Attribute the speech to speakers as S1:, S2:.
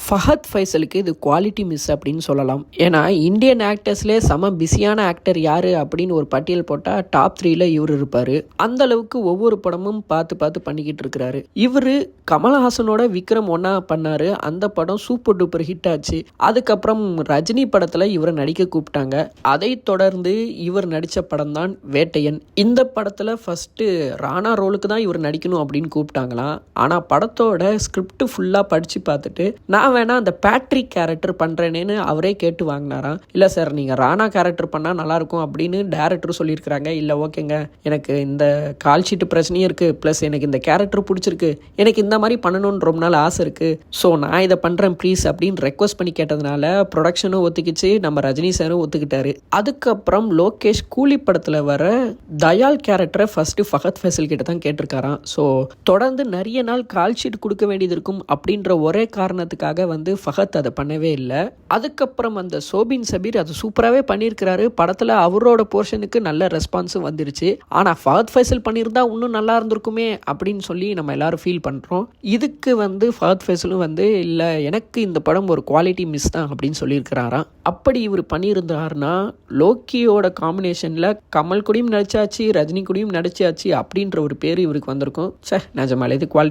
S1: ஃபஹத் ஃபைசலுக்கு இது quality miss அப்படின்னு சொல்லலாம். ஏன்னா இந்தியன் ஆக்டர்ஸ்லேயே செம பிஸியான ஆக்டர் யார் அப்படின்னு ஒரு பட்டியல் போட்டால் டாப் 3ல இவர் இருப்பார். அந்த அளவுக்கு ஒவ்வொரு படமும் பார்த்து பார்த்து பண்ணிக்கிட்டு இருக்கிறாரு. இவர் கமல்ஹாசனோட விக்ரம் ஒன்றா பண்ணார். அந்த படம் சூப்பர் டூப்பர் ஹிட் ஆச்சு. அதுக்கப்புறம் ரஜினி படத்தில் இவரை நடிக்க கூப்பிட்டாங்க. அதை தொடர்ந்து இவர் நடித்த படம் தான் வேட்டையன். இந்த படத்தில் ஃபஸ்ட்டு ராணா ரோலுக்கு தான் இவர் நடிக்கணும் அப்படின்னு கூப்பிட்டாங்களாம். ஆனால் படத்தோட ஸ்கிரிப்ட் ஃபுல்லாக படித்து பார்த்துட்டு நான் வேணா அந்த பேட்ரிக் கேரக்டர் பண்ணுறேனேன்னு அவரே கேட்டு வாங்கினாராம். இல்லை சார் நீங்கள் ராணா கேரக்டர் பண்ணால் நல்லாயிருக்கும் அப்படின்னு டேரக்டர் சொல்லியிருக்கிறாங்க. இல்லை ஓகேங்க, எனக்கு இந்த கால் ஷீட்டு பிரச்சனையும் இருக்குது, ப்ளஸ் எனக்கு இந்த கேரக்டர் பிடிச்சிருக்கு, எனக்கு இந்த மாதிரி பண்ணணும்னு ரொம்ப நாள் ஆசை இருக்குது, ஸோ நான் இதை பண்ணுறேன் ப்ளீஸ் அப்படின்னு ரெக்வஸ்ட் பண்ணி கேட்டதுனால ப்ரொடக்ஷனும் ஒத்துக்கிச்சு, நம்ம ரஜினி சாரும் ஒத்துக்கிட்டாரு. அதுக்கப்புறம் லோகேஷ் கூலி படத்தில் வர தயால் கேரக்டரை ஃபஸ்ட்டு ஃபஹத் ஃபைசல் கிட்ட தான் கேட்டிருக்காராம். ஸோ தொடர்ந்து நிறைய நாள் கால் ஷீட் கொடுக்க வேண்டியது இருக்கும் அப்படின்ற ஒரே காரணத்துக்காக வந்து ஃபஹத் அதை பண்ணவே இல்லை. அதுக்கப்புறம் அந்த சோபின் சபீர் அது சூப்பராகவே பண்ணியிருக்கிறாரு. படத்தில் அவரோட போர்ஷனுக்கு நல்ல ரெஸ்பான்ஸும் வந்துருச்சு. ஆனால் ஃபஹத் ஃபைசல் பண்ணியிருந்தா இன்னும் நல்லா இருந்திருக்குமே அப்படின்னு சொல்லி நம்ம எல்லாரும் ஃபீல் பண்ணுறோம். இதுக்கு வந்து ஃபஹத் ஃபைசலும் வந்து இல்லை, எனக்கு இந்த படம் ஒரு குவாலிட்டி மிஸ் தான் அப்படின்னு சொல்லியிருக்கிறாராம். அப்படி இவர் பண்ணியிருந்தாருன்னா லோக்கியோட காம்பினேஷனில் கமல் கூடயும் நடிச்சாச்சு, ரஜினி கூடயும் நடிச்சாச்சு அப்படின்ற ஒரு பேர் இவருக்கு வந்திருக்கும். நிஜமாலே இது குவாலிட்டி